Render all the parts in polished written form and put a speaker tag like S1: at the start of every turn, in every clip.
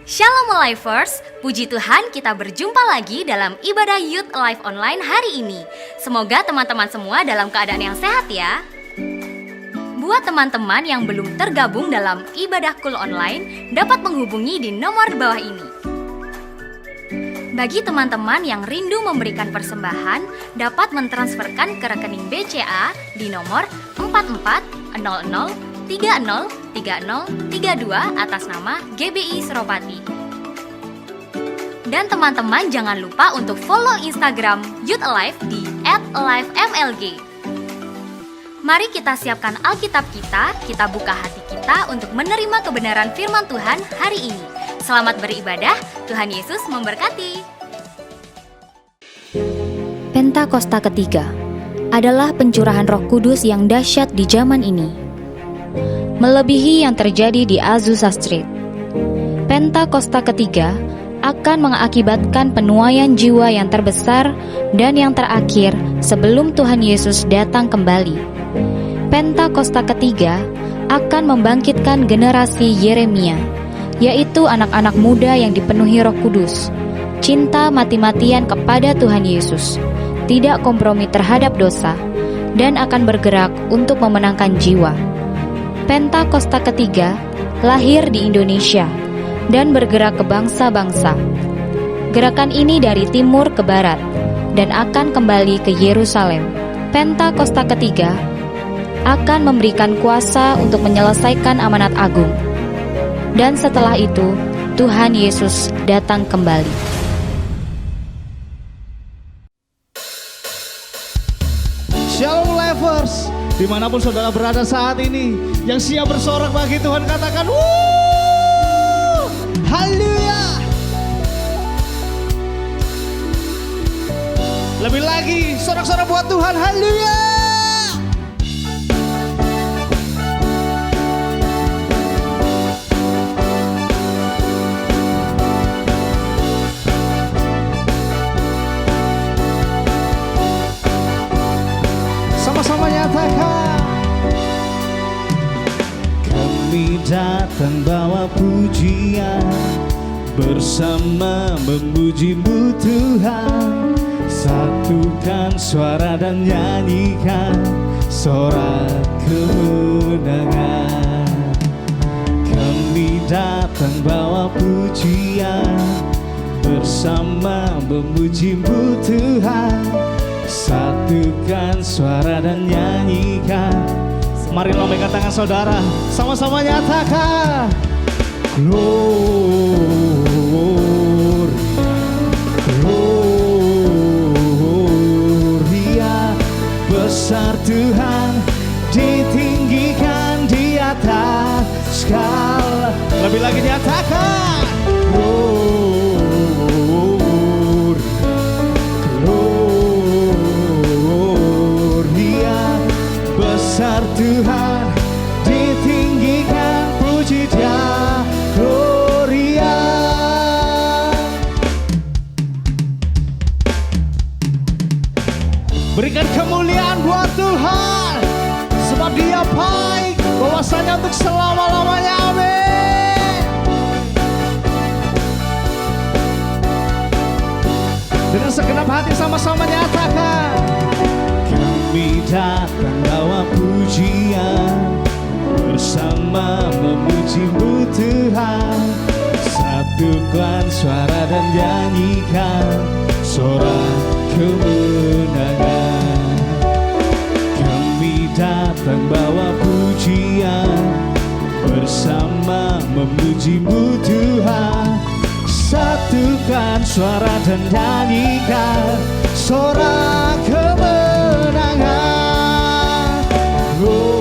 S1: Shalom Alivers, puji Tuhan kita berjumpa lagi dalam ibadah Youth Alive Online hari ini. Semoga teman-teman semua dalam keadaan yang sehat ya. Buat teman-teman yang belum tergabung dalam ibadah Cool Online, dapat menghubungi di nomor di bawah ini. Bagi teman-teman yang rindu memberikan persembahan, dapat mentransferkan ke rekening BCA di nomor 4400303032 atas nama GBI Seropati. Dan teman-teman jangan lupa untuk follow Instagram Youth Alive di @alivemlg. Mari kita siapkan Alkitab kita buka hati kita untuk menerima kebenaran firman Tuhan hari ini. Selamat beribadah, Tuhan Yesus memberkati.
S2: Pentakosta ketiga adalah pencurahan Roh Kudus yang dahsyat di zaman ini, melebihi yang terjadi di Azusa Street. Pentakosta ketiga akan mengakibatkan penuaian jiwa yang terbesar dan yang terakhir sebelum Tuhan Yesus datang kembali. Pentakosta ketiga akan membangkitkan generasi Yeremia, yaitu anak-anak muda yang dipenuhi Roh Kudus, cinta mati-matian kepada Tuhan Yesus, tidak kompromi terhadap dosa, dan akan bergerak untuk memenangkan jiwa. Pentakosta ketiga lahir di Indonesia dan bergerak ke bangsa-bangsa. Gerakan ini dari timur ke barat dan akan kembali ke Yerusalem. Pentakosta ketiga akan memberikan kuasa untuk menyelesaikan amanat agung. Dan setelah itu, Tuhan Yesus datang kembali.
S3: Shalom Livers, dimanapun saudara berada saat ini, yang siap bersorak bagi Tuhan katakan wuuu, haleluya. Lebih lagi, sorak-sorak buat Tuhan, haleluya. Sama-sama nyatakan, kami datang bawa pujian, bersama memuji-Mu Tuhan. Satukan suara dan nyanyikan sorak kemenangan. Kami datang bawa pujian, bersama memuji-Mu Tuhan. Satukan suara dan nyanyikan. Mari lambaikan tangan saudara, sama-sama nyatakan Gloria, besar Tuhan, ditinggikan di atas segala. Lebih lagi nyatakan besar Tuhan, ditinggikan, puji Dia, Gloria. Berikan kemuliaan buat Tuhan, sebab Dia baik, bahwasanya untuk selama-lamanya, amin. Dengan segenap hati sama-sama nyatakan, kami datang bawa pujian, bersama memuji-Mu Tuhan. Satukan suara dan nyanyikan sorak kemenangan. Kami datang bawa pujian, bersama memuji-Mu Tuhan. Satukan suara dan nyanyikan sorak kemenangan. Gloria,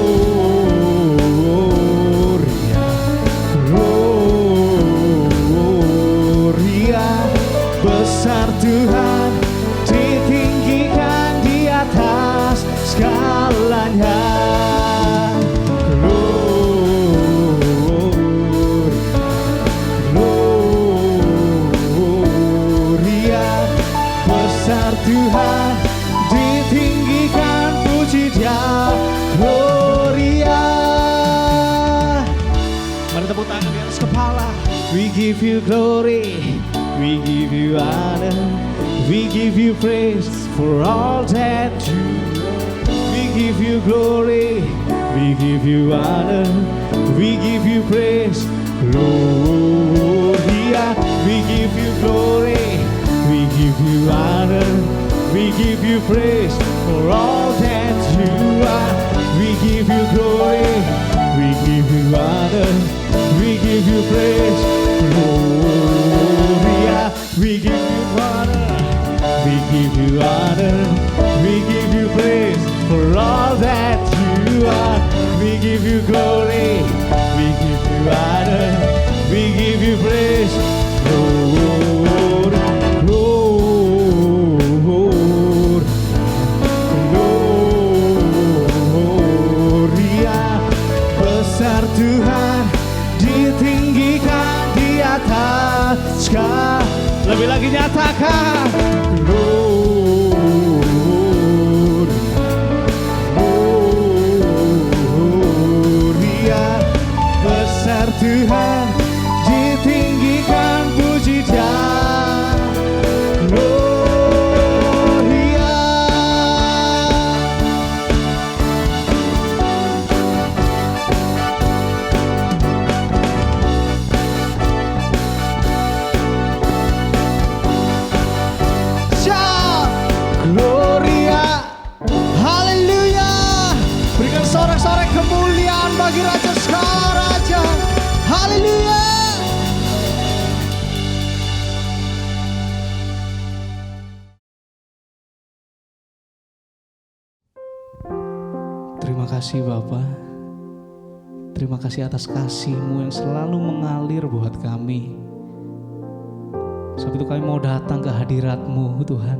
S3: Gloria, besar Tuhan, ditinggikan di atas segalanya. Gloria, besar Tuhan, tepuk tangan di atas kepala. We give you glory, we give you honor, we give you praise for all that you are. We give you glory, we give you honor, we give you praise, Lord. Yeah, we give you glory, we give you honor, we give you praise for all that you are. We give you glory, we give you honor, we give you praise, Gloria. We give you honor, we give you honor, we give you praise for all that you are. We give you glory, we give you honor, we give you praise, Lord, Lord, Gloria. Besar Tuhan, ditinggikan di atas segala. Lebih lagi nyatakan, Lord, Gloria. Besar Tuhan, ditinggikan puji Dia, Gloria. Shout, Gloria, Haleluya. Berikan sorak-sorai kemuliaan bagi Raja segala Raja, Haleluya. Terima kasih Bapa. Terima kasih atas kasih-Mu yang selalu mengalir buat kami. Sebab itu kami mau datang ke hadirat-Mu Tuhan.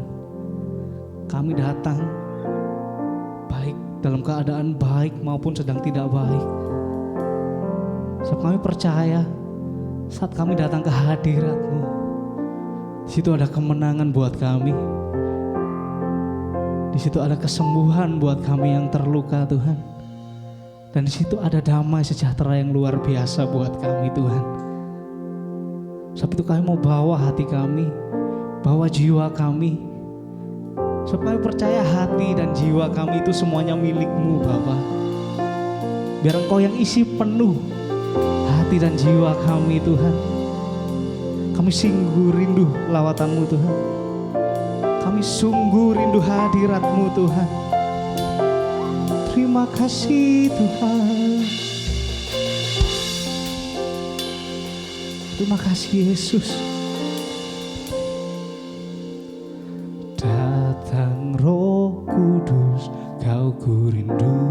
S3: Kami datang baik dalam keadaan baik maupun sedang tidak baik. Sebab kami percaya saat kami datang ke hadirat-Mu, di situ ada kemenangan buat kami. Di situ ada kesembuhan buat kami yang terluka Tuhan. Dan di situ ada damai sejahtera yang luar biasa buat kami Tuhan. Sebab itu kami mau bawa hati kami, bawa jiwa kami. Sebab kami percaya hati dan jiwa kami itu semuanya milik-Mu Bapa. Biar Engkau yang isi penuh hati dan jiwa kami Tuhan. Kami sungguh rindu lawatan-Mu Tuhan. Kami sungguh rindu hadirat-Mu Tuhan. Terima kasih Tuhan. Terima kasih Yesus. Datang Roh Kudus, Kau ku rindu.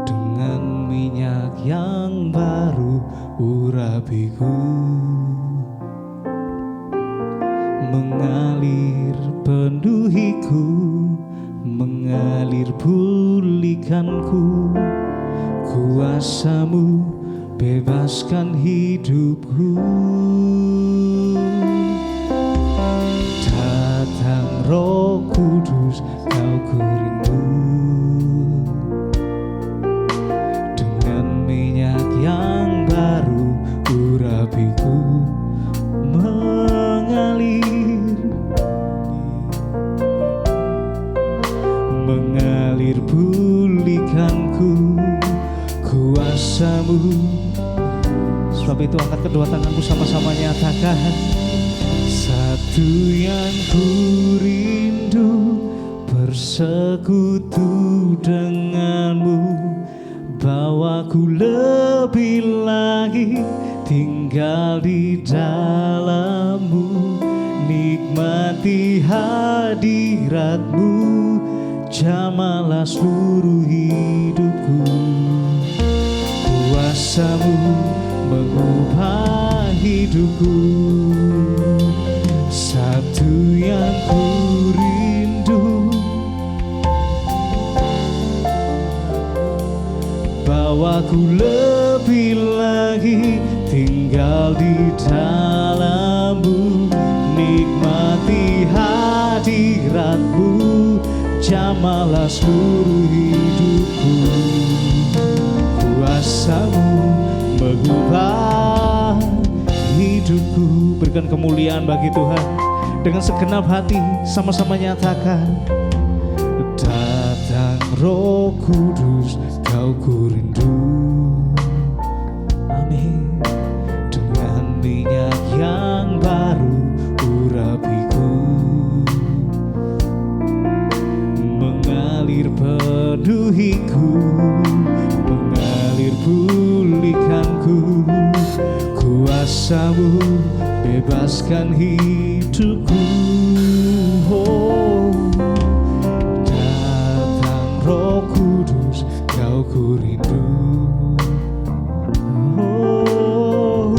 S3: Dengan minyak yang baru urapiku. Mengalir penuhiku, mengalir pulihkanku. Kuasa-Mu bebaskan hidupku. Datang Roh Kudus, Kau ku rindu. Dengan minyak yang baru urapiku. Mengalir pulihkanku kuasa-Mu. Sebab itu angkat kedua tanganmu sama-sama nyatakan. Satu yang ku rindu, bersekutu denganmu. Bawaku lebih lagi tinggal di dalam-Mu. Nikmati hadirat-Mu, jamalah seluruh hidupku. Kuasa-Mu mengubah hidupku. Satu yang ku rindu, bawaku lebih lagi tinggal di dalam-Mu. Nikmati hadirat-Mu, jamalah seluruh hidupku. Kuasa berikan kemuliaan bagi Tuhan. Dengan segenap hati sama-sama nyatakan, datang Roh Kudus, Kau ku rindu. Amin. Dengan minyak yang baru urapiku, mengalir penuhiku, mengalir pulihkanku. Kuasa-Mu bebaskan hidupku. Oh, datang Roh Kudus, Kau ku rindu. Oh,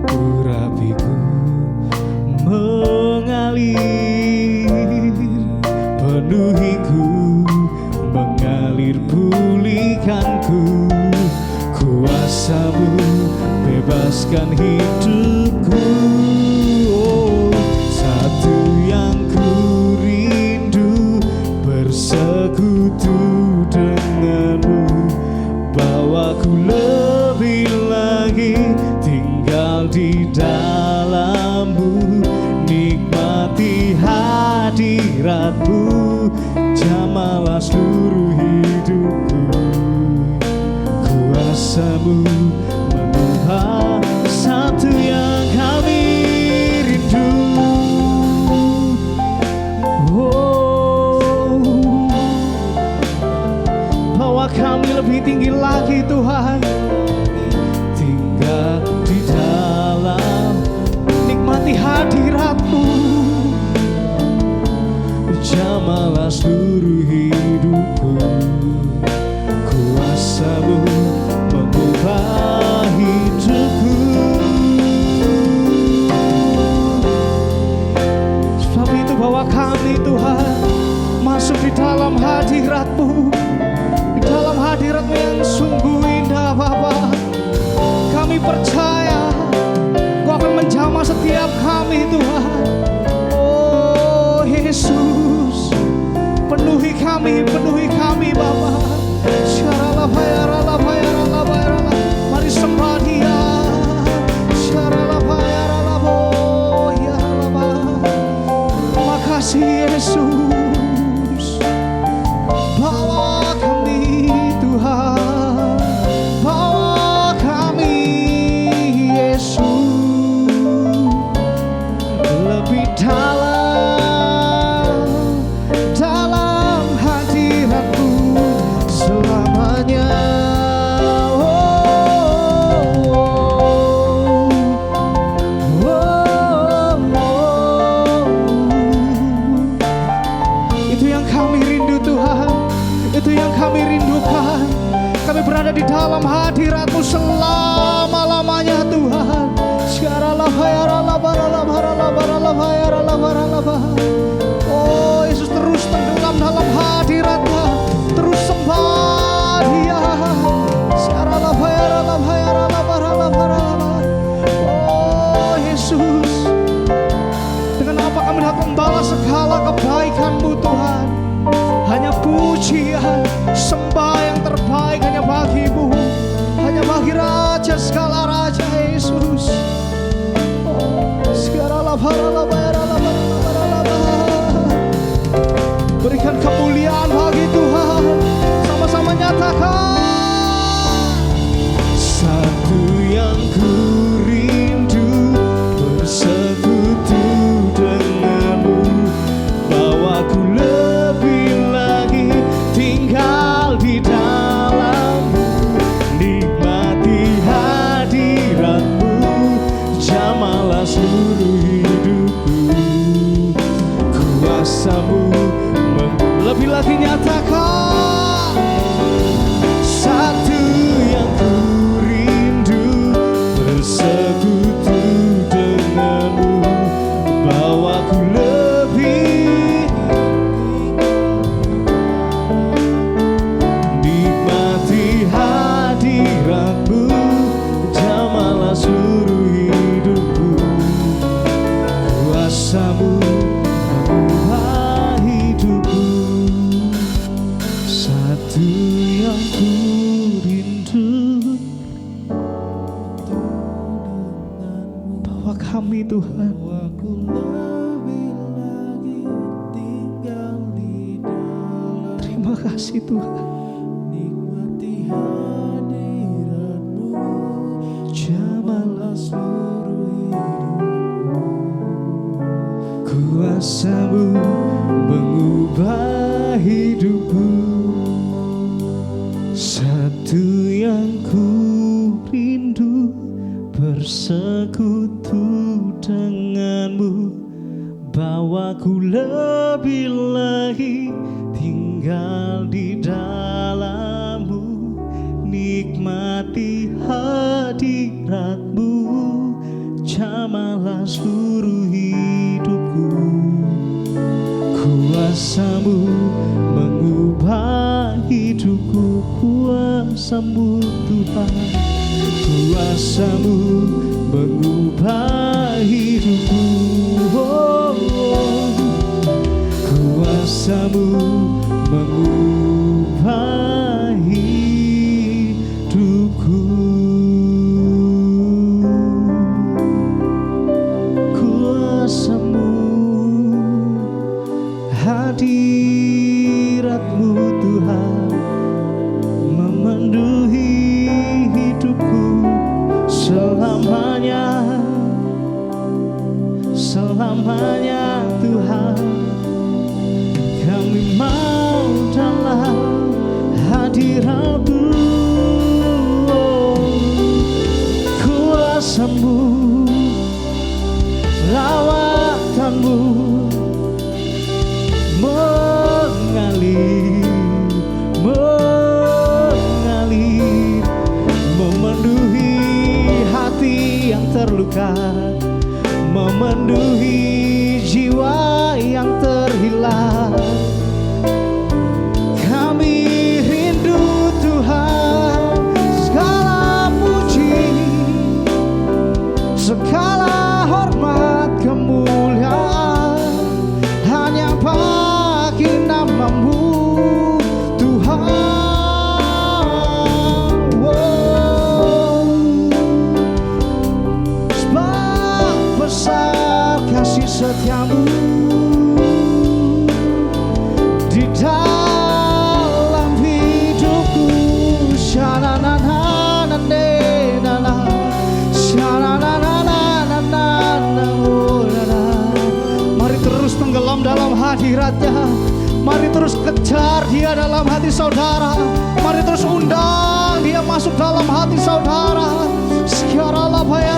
S3: urapiku, mengalir penuhiku, mengalir pulihkanku. Kuasa-Mu bebaskan hidupku. Oh, satu yang ku rindu, bersekutu denganmu. Bawaku lebih lagi tinggal di dalam-Mu, nikmati hadirat-Mu, jamalah seluruh hidupku. Kuasa-Mu mengubah, satu yang kami rindu. Oh, bawa kami lebih tinggi lagi Tuhan, tinggal di dalam, nikmati hadirat-Mu, jamalah seluruh hidupku. Kuasa-Mu mengubah hidupku. Sebab itu bawa kami Tuhan masuk di dalam hadirat-Mu, di dalam hadirat-Mu yang sungguh indah Bapa. Kami percaya Kau akan menjamah setiap kami Tuhan. Oh Yesus, penuhi kami Bapa. Mari sembah Dia. Terima kasih Yesus. Bawa kami Tuhan, bawa kami Yesus, lebih dalam hadirat-Mu selamanya. Itu yang kami rindu Tuhan, itu yang kami rindukan. Kami berada di dalam hadirat-Mu selama-lamanya Tuhan. Oh Yesus, terus tenggelam dalam hadirat-Nya, terus sembah Dia. Oh Yesus, dengan apa kami dapat membalas segala kebaikan-Mu Tuhan. Hanya pujian, sembah yang terbaik hanya bagi-Mu, hanya bagi Raja segala Raja Yesus. Berikan kemuliaan bagi Tuhan. Sama-sama nyatakan, satu yang ku rindu, bersekutu denganmu. Bawaku lebih lagi tinggal di dalam-Mu, nikmati hadirat-Mu, jamalah seluruh hidupku. Kuasa-Mu lebih lagi nyata. kami Tuhan. Terima kasih Tuhan. Nikmati hadirat-Mu, jamalah seluruh hidupku. Kuasa-Mu mengubah hidupku. Satu yang ku rindu, bersekutu dengan-Mu, bawaku lebih lagi tinggal di dalam-Mu, nikmati hadirat-Mu, jamalah seluruh hidupku. Kuasa-Mu mengubah hidupku, kuasa-Mu Tuhan. Kuasa-Mu mengubah hidupku, oh, oh. Kuasa-Mu mengubah hidupku. Kuasa-Mu, hadirat-Mu Tuhan, memenuhi hidupku selamanya, selamanya Tuhan. Kami mau dalam hadirat-Mu, kuasa-Mu, lawatan-Mu mengalir, mengalir, memenuhi hati yang terluka, memenuhi jiwa yang terhilang. Kami rindu Tuhan, segala puji, segala hormat kemuliaan hanya bagi nama-Mu Tuhan. Sebab besar kasih setia-Mu di dalam hidupku. Mari terus tenggelam dalam hadirat-Nya. Mari terus kejar Dia dalam hati saudara. Mari terus undang Dia masuk dalam hati saudara. Sekarang bayar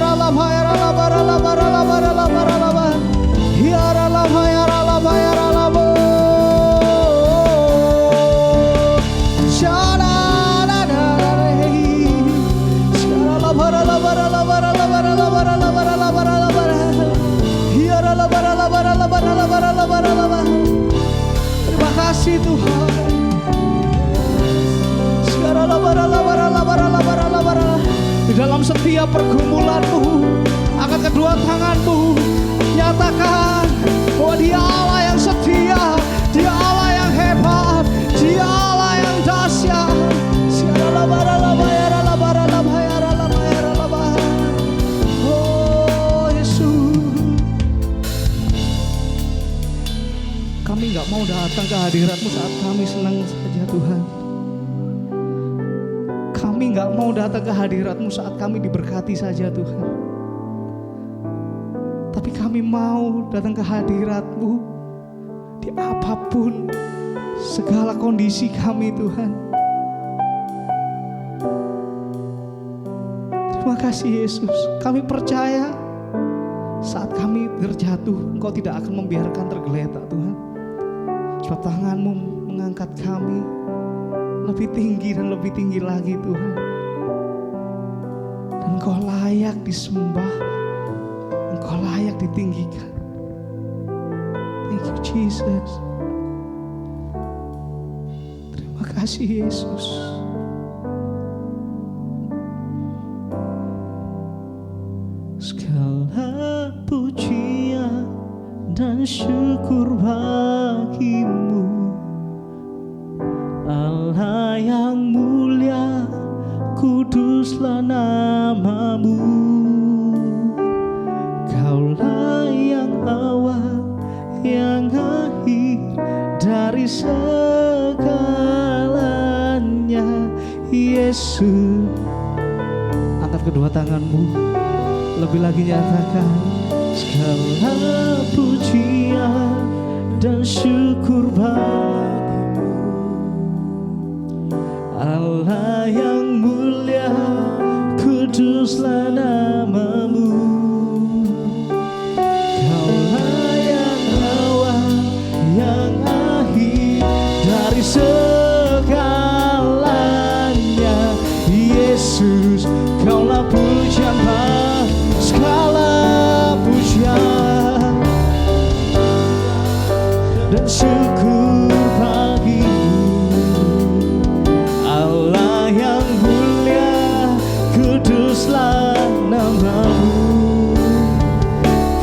S3: terima kasih Tuhan. Di dalam setiap pergumulan-Mu, angkat kedua tangan-Mu, nyatakan bahwa Dia Allah yang setia, Dia Allah yang hebat, Dia Allah yang dahsyat. Oh Yesus, kami gak mau datang ke hadirat-Mu saat kami senang saja Tuhan. Kami gak mau datang ke hadirat-Mu saat kami diberkati saja Tuhan. Tapi kami mau datang ke hadirat-Mu di apapun segala kondisi kami Tuhan. Terima kasih Yesus. Kami percaya saat kami terjatuh, Engkau tidak akan membiarkan tergeletak Tuhan. Sebab tangan-Mu mengangkat kami lebih tinggi dan lebih tinggi lagi Tuhan. Dan Engkau layak disembah, Engkau layak ditinggikan. Thank you Jesus. Terima kasih Yesus. Segala pujian dan syukur bagi-Mu, Allah yang mulia, kuduslah nama-Mu. Kau dari segalanya, Yesus. Angkat kedua tanganmu, lebih lagi nyatakan segala pujian dan syukur bagimu, Allah yang mulia, kuduslah namamu. Kaulah yang awal, yang akhir dari segalanya, Yesus. Kaulah pujian segala pujian dan syukur bagimu, Allah yang mulia, kuduslah namamu.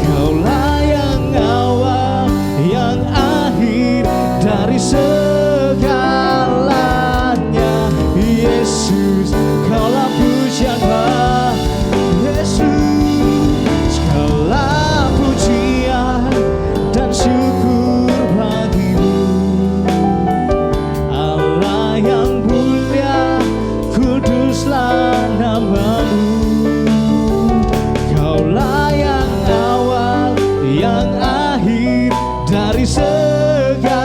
S3: Kaulah yang awal, yang akhir dari segalanya, Yesus. Kaulah pujian Yesus, segala pujian dan syukur bagimu, Allah yang mulia, kuduslah namamu. Kaulah yang awal, yang akhir dari segalanya,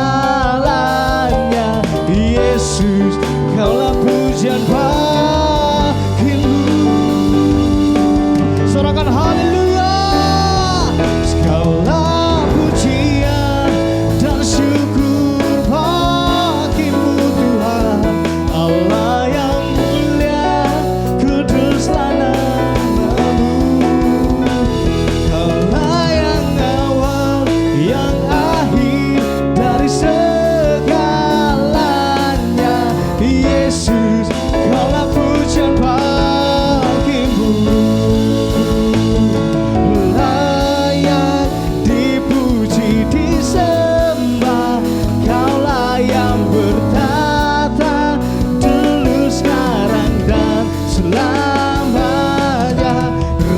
S3: Yesus. Kaulah pujian bagimu. Sorakan haleluya. Segala pujian dan syukur bagimu, Tuhan, Allah yang mulia, kuduslah namamu. Kaulah yang awal, yang akhir dari segalanya, Yesus. Kaulah pujian bagimu, layak dipuji disembah. Kaulah yang bertata dulu, sekarang dan selamanya,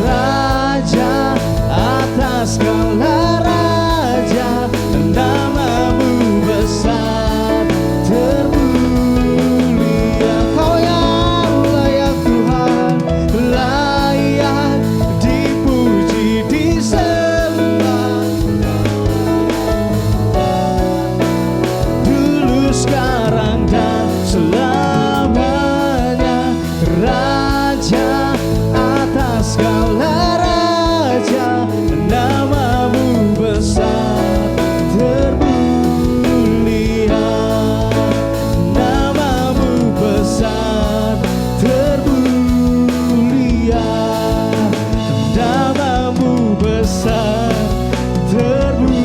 S3: Raja atas segala raja, namamu besar termulia. Kau yang layak Tuhan, layak dipuji disembah, dulu sekarang dan selamanya, Raja atas segala raja, namamu besar termulia, namamu besar termulia, namamu besar termulia.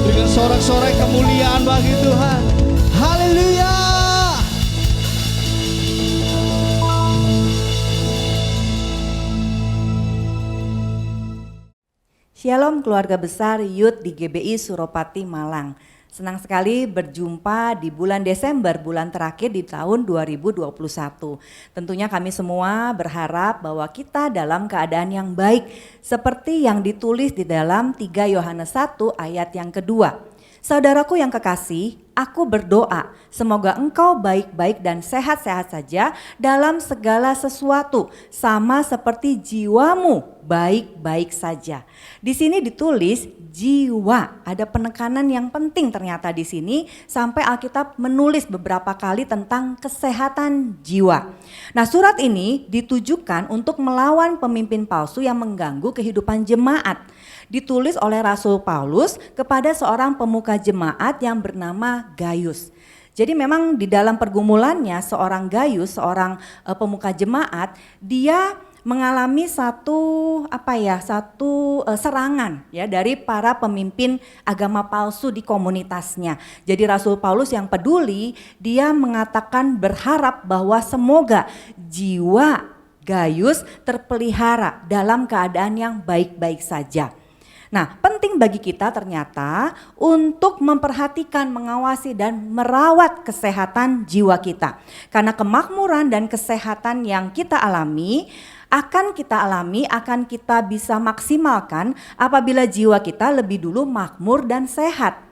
S3: Berikan sorak-sorai kemuliaan bagi Tuhan. Haleluya.
S4: Shalom keluarga besar Youth di GBI Suropati Malang. Senang sekali berjumpa di bulan Desember, bulan terakhir di tahun 2021. Tentunya kami semua berharap bahwa kita dalam keadaan yang baik, seperti yang ditulis di dalam 3 Yohanes 1 ayat yang kedua. Saudaraku yang kekasih, aku berdoa semoga engkau baik-baik dan sehat-sehat saja dalam segala sesuatu, sama seperti jiwamu baik-baik saja. Di sini ditulis jiwa, ada penekanan yang penting ternyata di sini, sampai Alkitab menulis beberapa kali tentang kesehatan jiwa. Nah, surat ini ditujukan untuk melawan pemimpin palsu yang mengganggu kehidupan jemaat. Ditulis oleh Rasul Paulus kepada seorang pemuka jemaat yang bernama Gaius. Jadi memang di dalam pergumulannya seorang Gaius, seorang pemuka jemaat, dia mengalami satu serangan ya dari para pemimpin agama palsu di komunitasnya. Jadi Rasul Paulus yang peduli, dia mengatakan berharap bahwa semoga jiwa Gaius terpelihara dalam keadaan yang baik-baik saja. Nah, penting bagi kita ternyata untuk memperhatikan, mengawasi dan merawat kesehatan jiwa kita. Karena kemakmuran dan kesehatan yang kita alami akan kita alami, akan kita bisa maksimalkan apabila jiwa kita lebih dulu makmur dan sehat.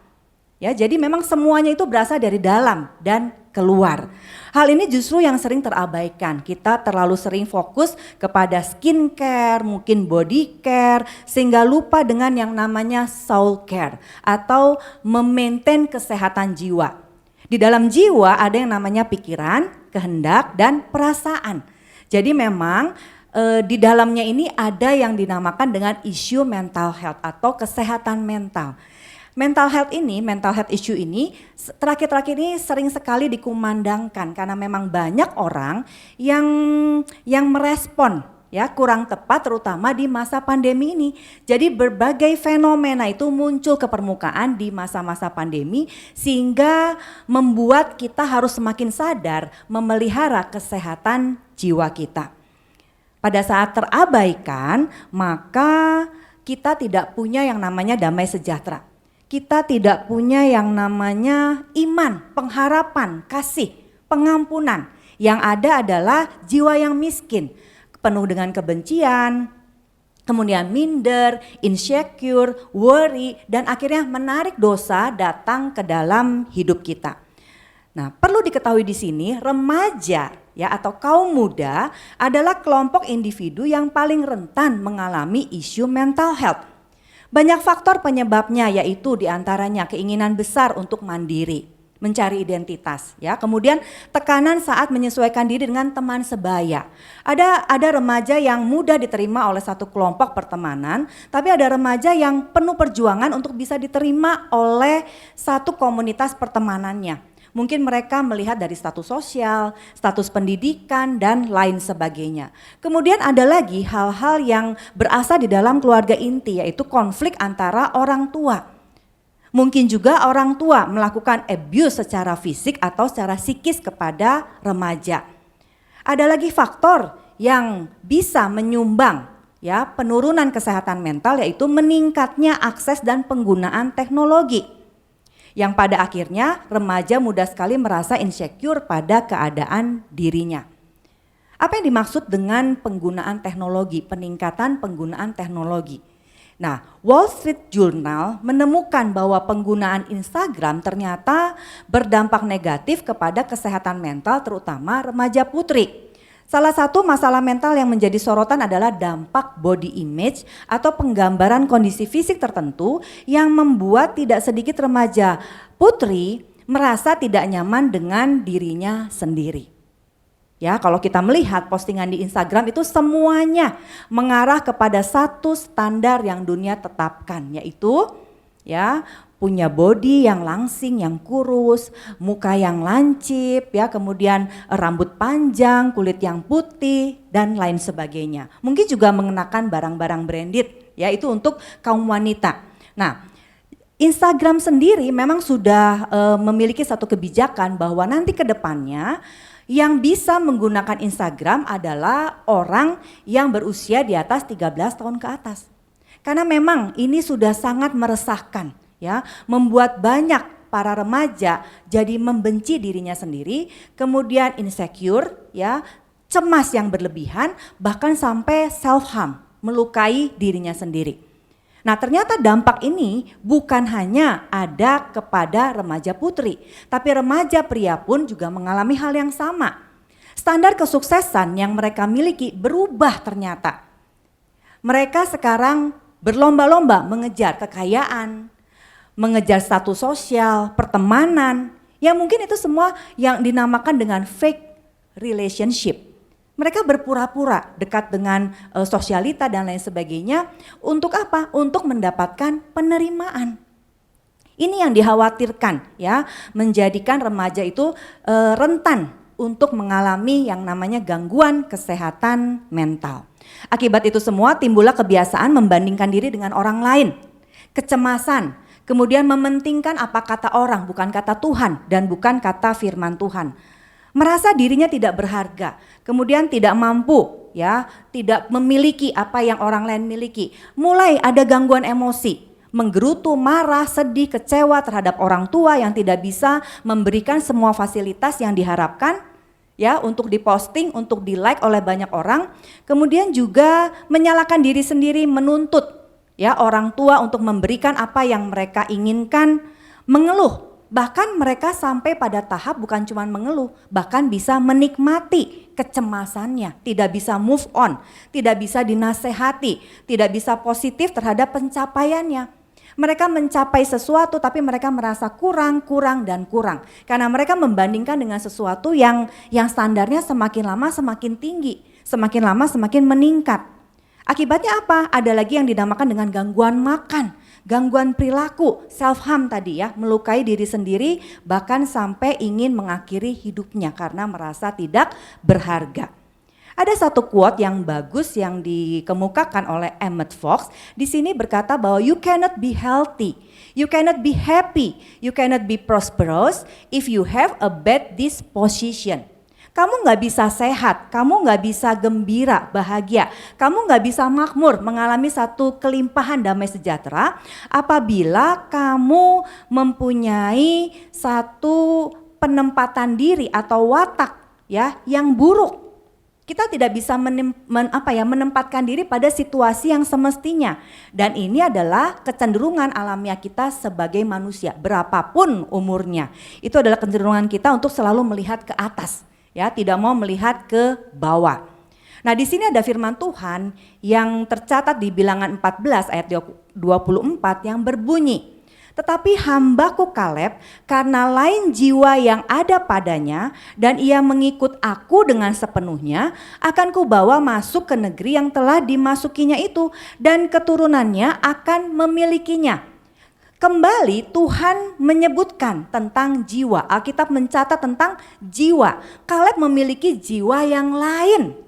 S4: Ya, jadi memang semuanya itu berasal dari dalam dan keluar. Hal ini justru yang sering terabaikan. Kita terlalu sering fokus kepada skincare, mungkin body care, sehingga lupa dengan yang namanya soul care atau memaintain kesehatan jiwa. Di dalam jiwa ada yang namanya pikiran, kehendak, dan perasaan. Jadi memang di dalamnya ini ada yang dinamakan dengan isu mental health atau kesehatan mental. Mental health issue ini terakhir-terakhir ini sering sekali dikumandangkan karena memang banyak orang yang merespon ya kurang tepat terutama di masa pandemi ini. Jadi berbagai fenomena itu muncul ke permukaan di masa-masa pandemi sehingga membuat kita harus semakin sadar memelihara kesehatan jiwa kita. Pada saat terabaikan, maka kita tidak punya yang namanya damai sejahtera. Kita tidak punya yang namanya iman, pengharapan, kasih, pengampunan. Yang ada adalah jiwa yang miskin, penuh dengan kebencian, kemudian minder, insecure, worry, dan akhirnya menarik dosa datang ke dalam hidup kita. Nah, perlu diketahui di sini remaja ya atau kaum muda adalah kelompok individu yang paling rentan mengalami isu mental health. Banyak faktor penyebabnya yaitu diantaranya keinginan besar untuk mandiri, mencari identitas ya. Kemudian tekanan saat menyesuaikan diri dengan teman sebaya. Ada remaja yang mudah diterima oleh satu kelompok pertemanan, tapi ada remaja yang penuh perjuangan untuk bisa diterima oleh satu komunitas pertemanannya. Mungkin mereka melihat dari status sosial, status pendidikan, dan lain sebagainya. Kemudian ada lagi hal-hal yang berasal di dalam keluarga inti, yaitu konflik antara orang tua. Mungkin juga orang tua melakukan abuse secara fisik atau secara psikis kepada remaja. Ada lagi faktor yang bisa menyumbang ya penurunan kesehatan mental, yaitu meningkatnya akses dan penggunaan teknologi. Yang pada akhirnya remaja mudah sekali merasa insecure pada keadaan dirinya. Apa yang dimaksud dengan penggunaan teknologi, peningkatan penggunaan teknologi? Nah, Wall Street Journal menemukan bahwa penggunaan Instagram ternyata berdampak negatif kepada kesehatan mental terutama remaja putri. Salah satu masalah mental yang menjadi sorotan adalah dampak body image atau penggambaran kondisi fisik tertentu yang membuat tidak sedikit remaja putri merasa tidak nyaman dengan dirinya sendiri. Ya, kalau kita melihat postingan di Instagram itu semuanya mengarah kepada satu standar yang dunia tetapkan, yaitu ya punya body yang langsing, yang kurus, muka yang lancip, ya, kemudian rambut panjang, kulit yang putih, dan lain sebagainya. Mungkin juga mengenakan barang-barang branded, ya, itu untuk kaum wanita. Nah, Instagram sendiri memang sudah memiliki satu kebijakan bahwa nanti ke depannya yang bisa menggunakan Instagram adalah orang yang berusia di atas 13 tahun ke atas. Karena memang ini sudah sangat meresahkan. Ya, membuat banyak para remaja jadi membenci dirinya sendiri, kemudian insecure, ya, cemas yang berlebihan, bahkan sampai self harm, melukai dirinya sendiri. Nah, ternyata dampak ini bukan hanya ada kepada remaja putri, tapi remaja pria pun juga mengalami hal yang sama. Standar kesuksesan yang mereka miliki berubah ternyata. Mereka sekarang berlomba-lomba mengejar kekayaan, mengejar status sosial, pertemanan, yang mungkin itu semua yang dinamakan dengan fake relationship. Mereka berpura-pura dekat dengan sosialita dan lain sebagainya. Untuk apa? Untuk mendapatkan penerimaan. Ini yang dikhawatirkan ya, menjadikan remaja itu rentan untuk mengalami yang namanya gangguan kesehatan mental. Akibat itu semua timbullah kebiasaan membandingkan diri dengan orang lain, kecemasan, kemudian mementingkan apa kata orang, bukan kata Tuhan dan bukan kata firman Tuhan. Merasa dirinya tidak berharga, kemudian tidak mampu, ya, tidak memiliki apa yang orang lain miliki. Mulai ada gangguan emosi, menggerutu, marah, sedih, kecewa terhadap orang tua yang tidak bisa memberikan semua fasilitas yang diharapkan. ya, untuk diposting, untuk di-like oleh banyak orang. Kemudian juga menyalahkan diri sendiri, menuntut ya orang tua untuk memberikan apa yang mereka inginkan, mengeluh. Bahkan mereka sampai pada tahap bukan cuma mengeluh, bahkan bisa menikmati kecemasannya, tidak bisa move on, tidak bisa dinasehati, tidak bisa positif terhadap pencapaiannya. Mereka mencapai sesuatu tapi mereka merasa kurang karena mereka membandingkan dengan sesuatu yang standarnya semakin lama semakin tinggi, semakin lama semakin meningkat. Akibatnya apa? Ada lagi yang dinamakan dengan gangguan makan, gangguan perilaku, self harm tadi ya, melukai diri sendiri bahkan sampai ingin mengakhiri hidupnya karena merasa tidak berharga. Ada satu quote yang bagus yang dikemukakan oleh Emmett Fox. Di sini berkata bahwa you cannot be healthy, you cannot be happy, you cannot be prosperous if you have a bad disposition. Kamu nggak bisa sehat, kamu nggak bisa gembira, bahagia, kamu nggak bisa makmur, mengalami satu kelimpahan damai sejahtera apabila kamu mempunyai satu penempatan diri atau watak ya yang buruk. Kita tidak bisa menempatkan diri pada situasi yang semestinya. Dan ini adalah kecenderungan alamiah kita sebagai manusia, berapapun umurnya. Itu adalah kecenderungan kita untuk selalu melihat ke atas. Ya, tidak mau melihat ke bawah. Nah, di sini ada firman Tuhan yang tercatat di Bilangan 14 ayat 24 yang berbunyi, "Tetapi hambaku Kaleb, karena lain jiwa yang ada padanya dan ia mengikut aku dengan sepenuhnya, akan kubawa masuk ke negeri yang telah dimasukinya itu dan keturunannya akan memilikinya." Kembali Tuhan menyebutkan tentang jiwa. Alkitab mencatat tentang jiwa. Kaleb memiliki jiwa yang lain.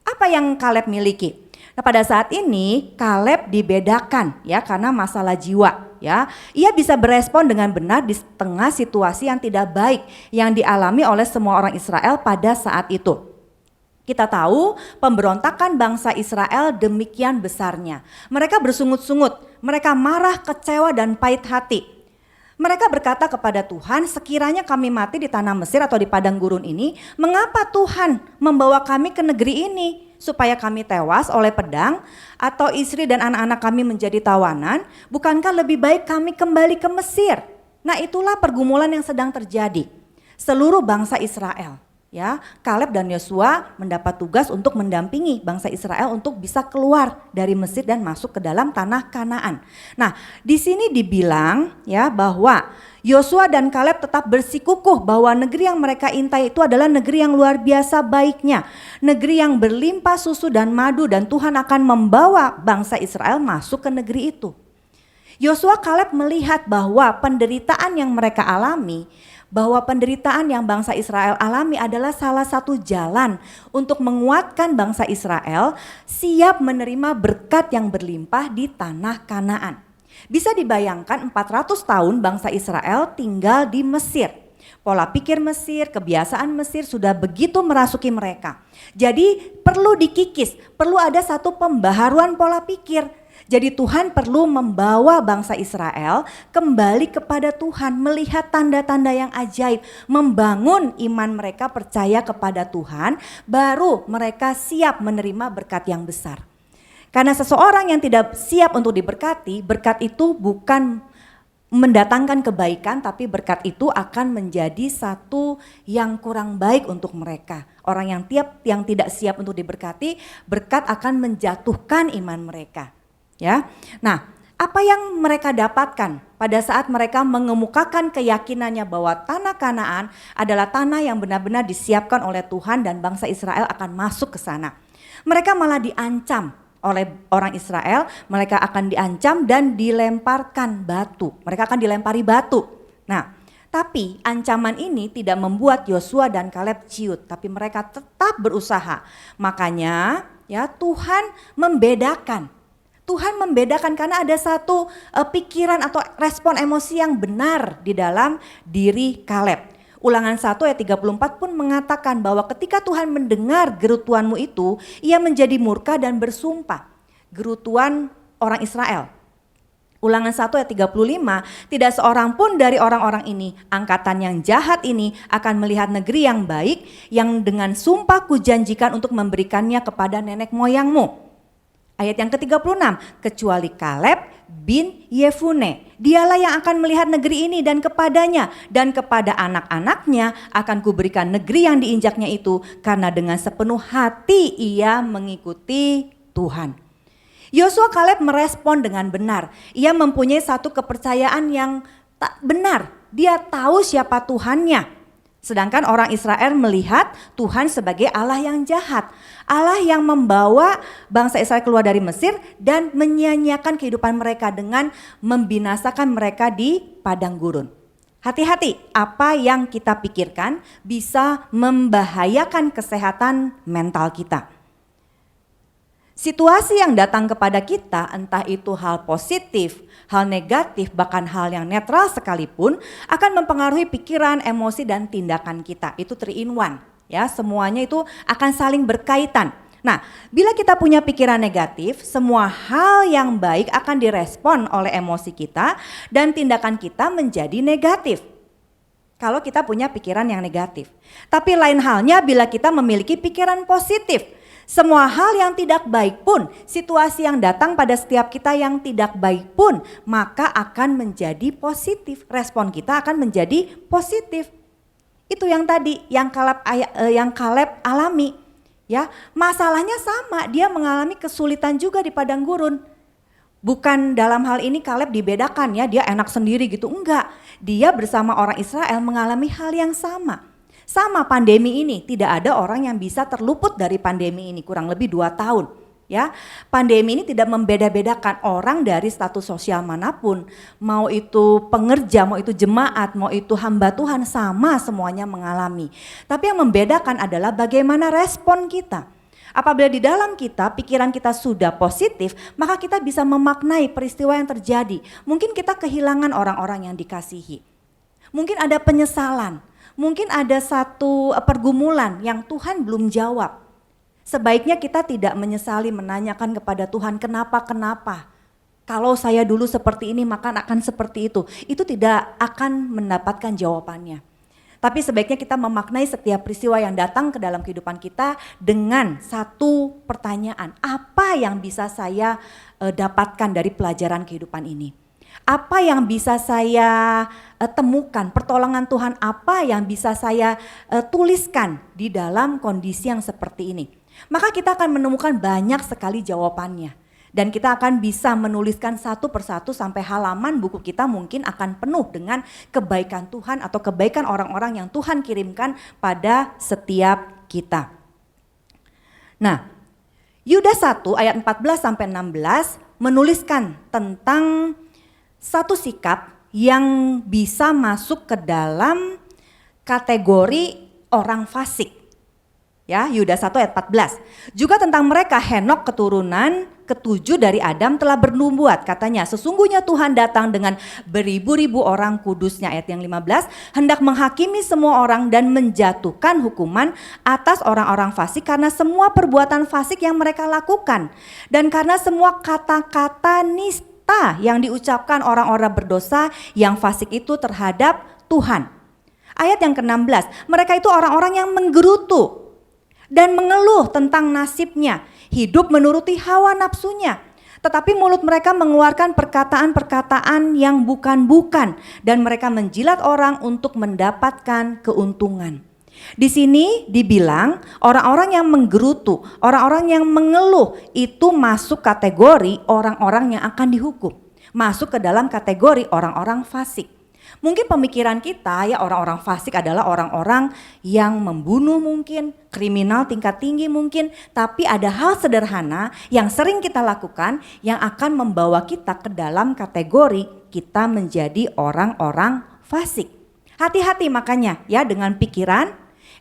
S4: Apa yang Kaleb miliki? Nah, pada saat ini Kaleb dibedakan ya karena masalah jiwa ya. Ia bisa berespon dengan benar di tengah situasi yang tidak baik yang dialami oleh semua orang Israel pada saat itu. Kita tahu pemberontakan bangsa Israel demikian besarnya. Mereka bersungut-sungut, mereka marah, kecewa dan pahit hati. Mereka berkata kepada Tuhan, sekiranya kami mati di tanah Mesir atau di padang gurun ini, mengapa Tuhan membawa kami ke negeri ini? Supaya kami tewas oleh pedang atau istri dan anak-anak kami menjadi tawanan? Bukankah lebih baik kami kembali ke Mesir? Nah, itulah pergumulan yang sedang terjadi. Seluruh bangsa Israel. Ya, Kaleb dan Yosua mendapat tugas untuk mendampingi bangsa Israel untuk bisa keluar dari Mesir dan masuk ke dalam tanah Kanaan. Nah, di sini dibilang ya bahwa Yosua dan Kaleb tetap bersikukuh bahwa negeri yang mereka intai itu adalah negeri yang luar biasa baiknya, negeri yang berlimpah susu dan madu, dan Tuhan akan membawa bangsa Israel masuk ke negeri itu. Yosua Kaleb melihat bahwa penderitaan yang mereka alami, bahwa penderitaan yang bangsa Israel alami adalah salah satu jalan untuk menguatkan bangsa Israel siap menerima berkat yang berlimpah di tanah Kanaan. Bisa dibayangkan 400 tahun bangsa Israel tinggal di Mesir. Pola pikir Mesir, kebiasaan Mesir sudah begitu merasuki mereka. Jadi perlu dikikis, perlu ada satu pembaharuan pola pikir. Jadi Tuhan perlu membawa bangsa Israel kembali kepada Tuhan, melihat tanda-tanda yang ajaib, membangun iman mereka percaya kepada Tuhan, baru mereka siap menerima berkat yang besar. Karena seseorang yang tidak siap untuk diberkati, berkat itu bukan mendatangkan kebaikan, tapi berkat itu akan menjadi satu yang kurang baik untuk mereka. Orang yang tidak siap untuk diberkati, berkat akan menjatuhkan iman mereka. Ya, nah apa yang mereka dapatkan pada saat mereka mengemukakan keyakinannya bahwa tanah Kanaan adalah tanah yang benar-benar disiapkan oleh Tuhan dan bangsa Israel akan masuk ke sana. Mereka malah diancam oleh orang Israel, mereka akan diancam dan dilemparkan batu. Mereka akan dilempari batu. Nah, tapi ancaman ini tidak membuat Yosua dan Kaleb ciut, tapi mereka tetap berusaha. Makanya ya Tuhan membedakan. Tuhan membedakan karena ada satu pikiran atau respon emosi yang benar di dalam diri Kaleb. Ulangan 1 ayat 34 pun mengatakan bahwa ketika Tuhan mendengar gerutuanmu itu, ia menjadi murka dan bersumpah. Gerutuan orang Israel. Ulangan 1 ayat 35, tidak seorang pun dari orang-orang ini, angkatan yang jahat ini akan melihat negeri yang baik yang dengan sumpah kujanjikan untuk memberikannya kepada nenek moyangmu. Ayat yang ke-36, kecuali Kaleb bin Yefune, dialah yang akan melihat negeri ini dan kepadanya dan kepada anak-anaknya akan kuberikan negeri yang diinjaknya itu karena dengan sepenuh hati ia mengikuti Tuhan. Yosua Kaleb merespon dengan benar. Ia mempunyai satu kepercayaan yang tak benar. Dia tahu siapa Tuhannya. Sedangkan orang Israel melihat Tuhan sebagai Allah yang jahat. Allah yang membawa bangsa Israel keluar dari Mesir dan menyia-nyiakan kehidupan mereka dengan membinasakan mereka di padang gurun. Hati-hati, apa yang kita pikirkan bisa membahayakan kesehatan mental kita. Situasi yang datang kepada kita, entah itu hal positif, hal negatif, bahkan hal yang netral sekalipun, akan mempengaruhi pikiran, emosi, dan tindakan kita. Itu 3 in 1, ya, semuanya itu akan saling berkaitan. Nah, bila kita punya pikiran negatif, semua hal yang baik akan direspon oleh emosi kita dan tindakan kita menjadi negatif. Kalau kita punya pikiran yang negatif. Tapi lain halnya bila kita memiliki pikiran positif. Semua hal yang tidak baik pun, situasi yang datang pada setiap kita yang tidak baik pun, maka akan menjadi positif. Respon kita akan menjadi positif. Itu yang tadi, yang Kaleb alami. Ya, masalahnya sama, dia mengalami kesulitan juga di padang gurun. Bukan dalam hal ini Kaleb dibedakan ya, dia enak sendiri gitu, enggak. Dia bersama orang Israel mengalami hal yang sama. Sama pandemi ini, tidak ada orang yang bisa terluput dari pandemi ini, kurang lebih 2 tahun. Ya, pandemi ini tidak membeda-bedakan orang dari status sosial manapun, mau itu pengerja, mau itu jemaat, mau itu hamba Tuhan, sama semuanya mengalami. Tapi yang membedakan adalah bagaimana respon kita. Apabila di dalam kita, pikiran kita sudah positif, maka kita bisa memaknai peristiwa yang terjadi. Mungkin kita kehilangan orang-orang yang dikasihi. Mungkin ada penyesalan. Mungkin ada satu pergumulan yang Tuhan belum jawab. Sebaiknya kita tidak menyesali menanyakan kepada Tuhan kenapa. Kalau saya dulu seperti ini maka akan seperti itu. Itu tidak akan mendapatkan jawabannya. Tapi sebaiknya kita memaknai setiap peristiwa yang datang ke dalam kehidupan kita dengan satu pertanyaan. Apa yang bisa saya dapatkan dari pelajaran kehidupan ini? Apa yang bisa saya temukan, pertolongan Tuhan apa yang bisa saya tuliskan di dalam kondisi yang seperti ini. Maka kita akan menemukan banyak sekali jawabannya. Dan kita akan bisa menuliskan satu persatu sampai halaman buku kita mungkin akan penuh dengan kebaikan Tuhan atau kebaikan orang-orang yang Tuhan kirimkan pada setiap kita. Nah, Yudas 1 ayat 14-16 menuliskan tentang satu sikap yang bisa masuk ke dalam kategori orang fasik. Ya, Yudas 1 ayat 14. Juga tentang mereka Henok keturunan ke-7 dari Adam telah bernubuat. Katanya sesungguhnya Tuhan datang dengan beribu-ribu orang kudusnya, ayat yang 15, hendak menghakimi semua orang dan menjatuhkan hukuman atas orang-orang fasik karena semua perbuatan fasik yang mereka lakukan. Dan karena semua kata-kata nista yang diucapkan orang-orang berdosa yang fasik itu terhadap Tuhan. Ayat yang ke-16, mereka itu orang-orang yang menggerutu dan mengeluh tentang nasibnya, hidup menuruti hawa nafsunya. Tetapi mulut mereka mengeluarkan perkataan-perkataan yang bukan-bukan dan mereka menjilat orang untuk mendapatkan keuntungan. Di sini dibilang orang-orang yang menggerutu, orang-orang yang mengeluh itu masuk kategori orang-orang yang akan dihukum. Masuk ke dalam kategori orang-orang fasik. Mungkin pemikiran kita ya orang-orang fasik adalah orang-orang yang membunuh mungkin, kriminal tingkat tinggi mungkin. Tapi ada hal sederhana yang sering kita lakukan yang akan membawa kita ke dalam kategori kita menjadi orang-orang fasik. Hati-hati makanya ya dengan pikiran,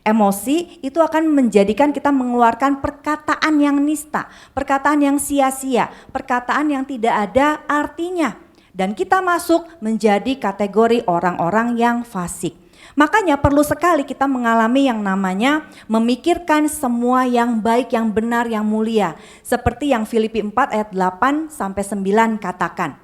S4: emosi itu akan menjadikan kita mengeluarkan perkataan yang nista, perkataan yang sia-sia, perkataan yang tidak ada artinya. Dan kita masuk menjadi kategori orang-orang yang fasik. Makanya perlu sekali kita mengalami yang namanya memikirkan semua yang baik, yang benar, yang mulia. Seperti yang Filipi 4 ayat 8-9 katakan.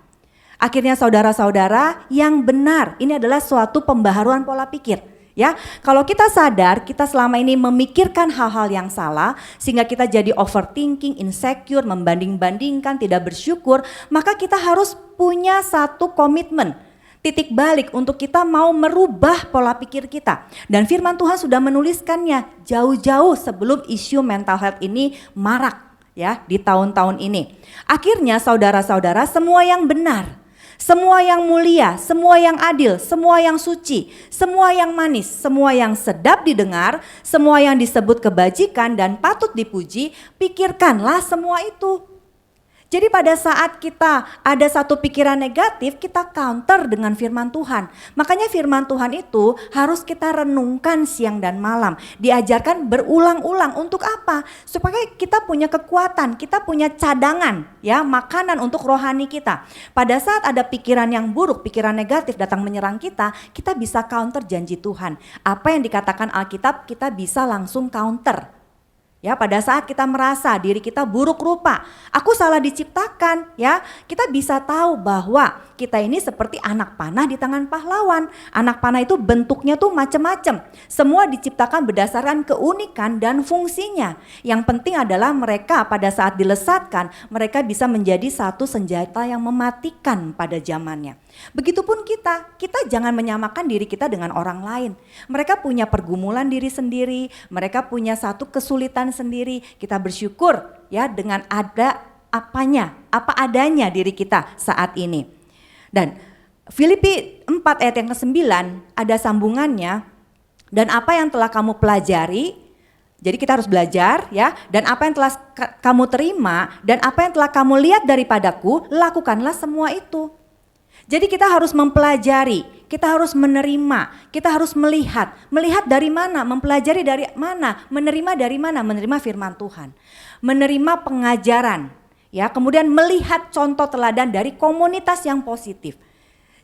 S4: Akhirnya saudara-saudara yang benar, ini adalah suatu pembaharuan pola pikir. Ya, kalau kita sadar kita selama ini memikirkan hal-hal yang salah sehingga kita jadi overthinking, insecure, membanding-bandingkan, tidak bersyukur, maka kita harus punya satu komitmen, titik balik untuk kita mau merubah pola pikir kita. Dan firman Tuhan sudah menuliskannya jauh-jauh sebelum isu mental health ini marak ya di tahun-tahun ini. Akhirnya saudara-saudara, semua yang benar, semua yang mulia, semua yang adil, semua yang suci, semua yang manis, semua yang sedap didengar, semua yang disebut kebajikan dan patut dipuji, pikirkanlah semua itu. Jadi pada saat kita ada satu pikiran negatif, kita counter dengan firman Tuhan. Makanya firman Tuhan itu harus kita renungkan siang dan malam. Diajarkan berulang-ulang untuk apa? Supaya kita punya kekuatan, kita punya cadangan ya, makanan untuk rohani kita. Pada saat ada pikiran yang buruk, pikiran negatif datang menyerang kita bisa counter janji Tuhan. Apa yang dikatakan Alkitab kita bisa langsung counter. Ya, pada saat kita merasa diri kita buruk rupa, aku salah diciptakan, ya, kita bisa tahu bahwa kita ini seperti anak panah di tangan pahlawan. Anak panah itu bentuknya tuh macam-macam. Semua diciptakan berdasarkan keunikan dan fungsinya. Yang penting adalah mereka pada saat dilesatkan, mereka bisa menjadi satu senjata yang mematikan pada zamannya. Begitupun kita jangan menyamakan diri kita dengan orang lain. Mereka punya pergumulan diri sendiri, mereka punya satu kesulitan sendiri. Kita bersyukur ya dengan ada apa adanya diri kita saat ini. Dan Filipi 4 ayat yang ke-9 ada sambungannya, dan apa yang telah kamu pelajari, jadi kita harus belajar ya, dan apa yang telah kamu terima dan apa yang telah kamu lihat daripadaku, lakukanlah semua itu. Jadi kita harus mempelajari, kita harus menerima, kita harus melihat dari mana, mempelajari dari mana, menerima firman Tuhan, menerima pengajaran, ya, kemudian melihat contoh teladan dari komunitas yang positif.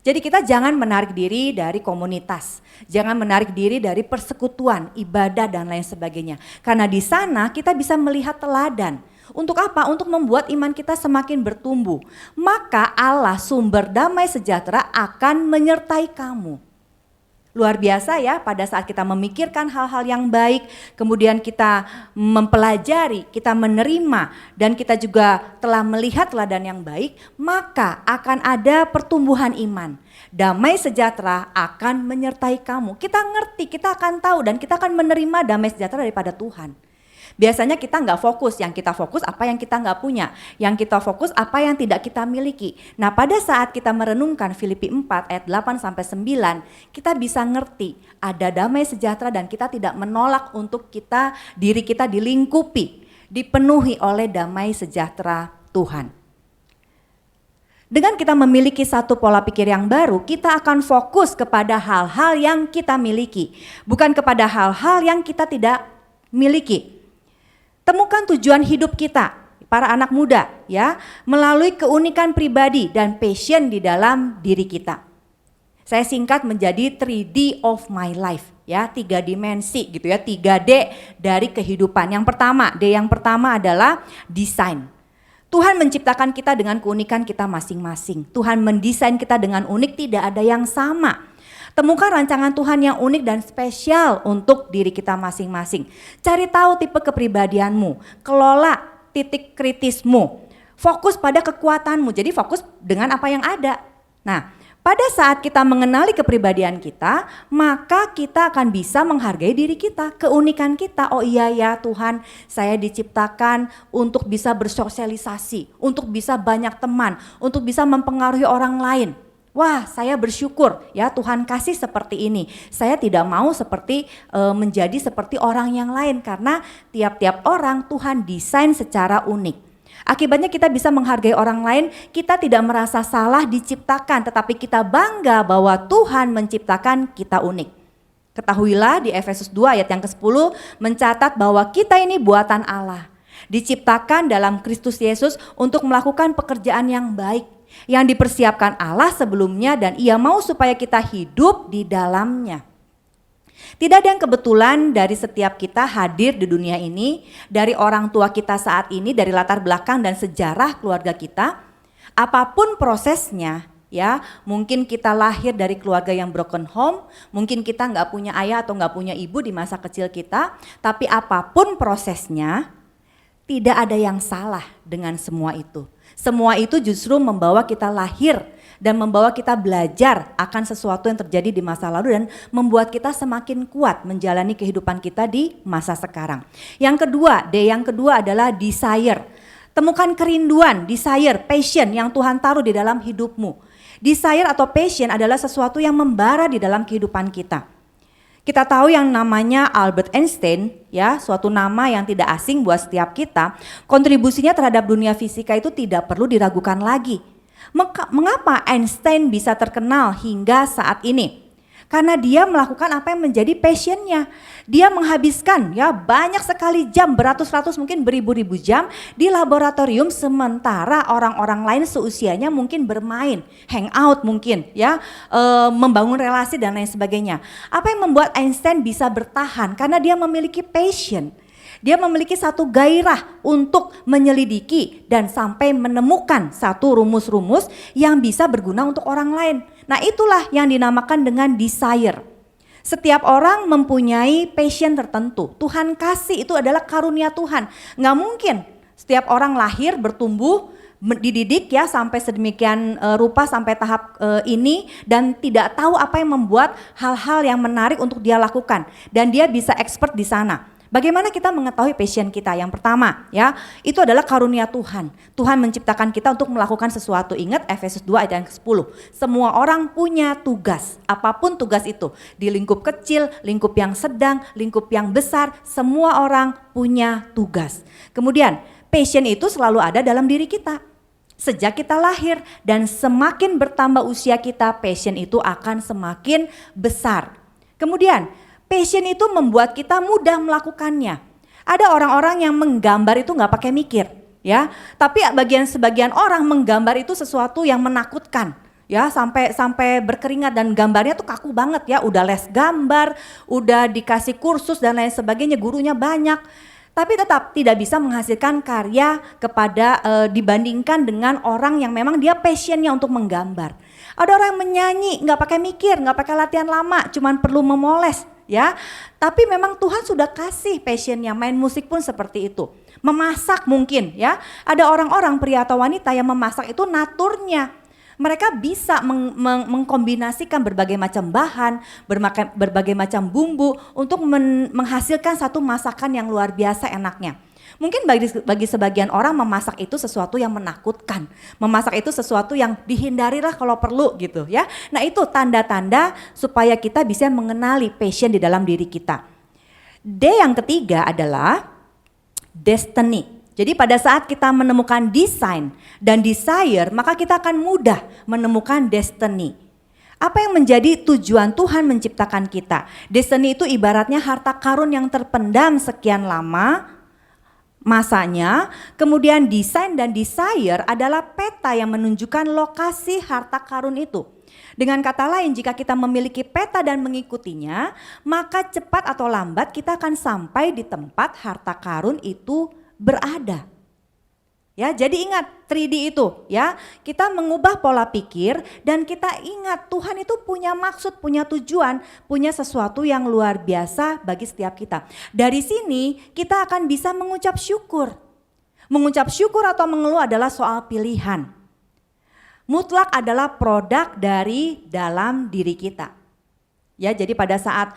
S4: Jadi kita jangan menarik diri dari komunitas, jangan menarik diri dari persekutuan, ibadah dan lain sebagainya. Karena di sana kita bisa melihat teladan. Untuk apa? Untuk membuat iman kita semakin bertumbuh. Maka Allah sumber damai sejahtera akan menyertai kamu. Luar biasa ya, pada saat kita memikirkan hal-hal yang baik, kemudian kita mempelajari, kita menerima, dan kita juga telah melihat teladan yang baik, maka akan ada pertumbuhan iman. Damai sejahtera akan menyertai kamu. Kita ngerti, kita akan tahu, dan kita akan menerima damai sejahtera daripada Tuhan. Biasanya kita nggak fokus, yang kita fokus apa yang kita nggak punya, yang kita fokus apa yang tidak kita miliki. Nah, pada saat kita merenungkan Filipi 4 ayat 8-9, kita bisa ngerti ada damai sejahtera dan kita tidak menolak untuk diri kita dilingkupi, dipenuhi oleh damai sejahtera Tuhan. Dengan kita memiliki satu pola pikir yang baru, kita akan fokus kepada hal-hal yang kita miliki, bukan kepada hal-hal yang kita tidak miliki. Temukan tujuan hidup kita, para anak muda ya, melalui keunikan pribadi dan passion di dalam diri kita. Saya singkat menjadi 3D of my life ya, 3 dimensi gitu ya, 3D dari kehidupan. Yang pertama, D yang pertama adalah desain. Tuhan menciptakan kita dengan keunikan kita masing-masing. Tuhan mendesain kita dengan unik, tidak ada yang sama. Temukan rancangan Tuhan yang unik dan spesial untuk diri kita masing-masing. Cari tahu tipe kepribadianmu, kelola titik kritismu, fokus pada kekuatanmu, jadi fokus dengan apa yang ada. Nah, pada saat kita mengenali kepribadian kita, maka kita akan bisa menghargai diri kita, keunikan kita. Oh iya ya Tuhan, saya diciptakan untuk bisa bersosialisasi, untuk bisa banyak teman, untuk bisa mempengaruhi orang lain. Wah, saya bersyukur ya Tuhan kasih seperti ini. Saya tidak mau menjadi seperti orang yang lain, karena tiap-tiap orang Tuhan desain secara unik. Akibatnya kita bisa menghargai orang lain, kita tidak merasa salah diciptakan, tetapi kita bangga bahwa Tuhan menciptakan kita unik. Ketahuilah di Efesus 2 ayat yang ke-10 mencatat bahwa kita ini buatan Allah, diciptakan dalam Kristus Yesus untuk melakukan pekerjaan yang baik, yang dipersiapkan Allah sebelumnya, dan Ia mau supaya kita hidup di dalamnya. Tidak ada yang kebetulan dari setiap kita hadir di dunia ini, dari orang tua kita saat ini, dari latar belakang dan sejarah keluarga kita. Apapun prosesnya, Ya, mungkin kita lahir dari keluarga yang broken home, mungkin kita nggak punya ayah atau nggak punya ibu di masa kecil kita, tapi apapun prosesnya, tidak ada yang salah dengan semua itu. Semua itu justru membawa kita lahir dan membawa kita belajar akan sesuatu yang terjadi di masa lalu dan membuat kita semakin kuat menjalani kehidupan kita di masa sekarang. Yang kedua adalah desire. Temukan kerinduan, desire, passion yang Tuhan taruh di dalam hidupmu. Desire atau passion adalah sesuatu yang membara di dalam kehidupan kita. Kita tahu yang namanya Albert Einstein, ya, suatu nama yang tidak asing buat setiap kita. Kontribusinya terhadap dunia fisika itu tidak perlu diragukan lagi. Mengapa Einstein bisa terkenal hingga saat ini? Karena dia melakukan apa yang menjadi passionnya. Dia menghabiskan ya banyak sekali jam, beratus-ratus mungkin beribu-ribu jam di laboratorium, sementara orang-orang lain seusianya mungkin bermain, hangout mungkin ya, membangun relasi dan lain sebagainya. Apa yang membuat Einstein bisa bertahan? Karena dia memiliki passion. Dia memiliki satu gairah untuk menyelidiki dan sampai menemukan satu rumus-rumus yang bisa berguna untuk orang lain. Nah, itulah yang dinamakan dengan desire. Setiap orang mempunyai passion tertentu. Tuhan kasih, itu adalah karunia Tuhan. Nggak mungkin setiap orang lahir, bertumbuh, dididik ya sampai sedemikian rupa sampai tahap ini dan tidak tahu apa yang membuat hal-hal yang menarik untuk dia lakukan. Dan dia bisa expert di sana. Bagaimana kita mengetahui passion kita? Yang pertama ya, itu adalah karunia Tuhan. Tuhan menciptakan kita untuk melakukan sesuatu. Ingat Efesus 2 ayat yang ke-10. Semua orang punya tugas, apapun tugas itu. Di lingkup kecil, lingkup yang sedang, lingkup yang besar, semua orang punya tugas. Kemudian passion itu selalu ada dalam diri kita. Sejak kita lahir dan semakin bertambah usia kita, passion itu akan semakin besar. Kemudian passion itu membuat kita mudah melakukannya. Ada orang-orang yang menggambar itu nggak pakai mikir, ya. Tapi sebagian orang menggambar itu sesuatu yang menakutkan, ya. Sampai berkeringat dan gambarnya tuh kaku banget, ya. Udah les gambar, udah dikasih kursus dan lain sebagainya, gurunya banyak. Tapi tetap tidak bisa menghasilkan karya dibandingkan dengan orang yang memang dia passionnya untuk menggambar. Ada orang yang menyanyi nggak pakai mikir, nggak pakai latihan lama, cuman perlu memoles. Ya, tapi memang Tuhan sudah kasih passionnya, main musik pun seperti itu. Memasak mungkin ya, ada orang-orang pria atau wanita yang memasak itu naturnya. Mereka bisa mengkombinasikan berbagai macam bahan, berbagai macam bumbu untuk menghasilkan satu masakan yang luar biasa enaknya. Mungkin bagi sebagian orang memasak itu sesuatu yang menakutkan. Memasak itu sesuatu yang dihindarilah kalau perlu gitu ya. Nah, itu tanda-tanda supaya kita bisa mengenali passion di dalam diri kita. D yang ketiga adalah destiny. Jadi pada saat kita menemukan design dan desire, maka kita akan mudah menemukan destiny. Apa yang menjadi tujuan Tuhan menciptakan kita? Destiny itu ibaratnya harta karun yang terpendam sekian lama masanya. Kemudian desain dan desire adalah peta yang menunjukkan lokasi harta karun itu. Dengan kata lain, jika kita memiliki peta dan mengikutinya, maka cepat atau lambat kita akan sampai di tempat harta karun itu berada. Ya, jadi ingat 3D itu ya, kita mengubah pola pikir dan kita ingat Tuhan itu punya maksud, punya tujuan, punya sesuatu yang luar biasa bagi setiap kita. Dari sini kita akan bisa mengucap syukur. Mengucap syukur atau mengeluh adalah soal pilihan. Mutlak adalah produk dari dalam diri kita. Ya, jadi pada saat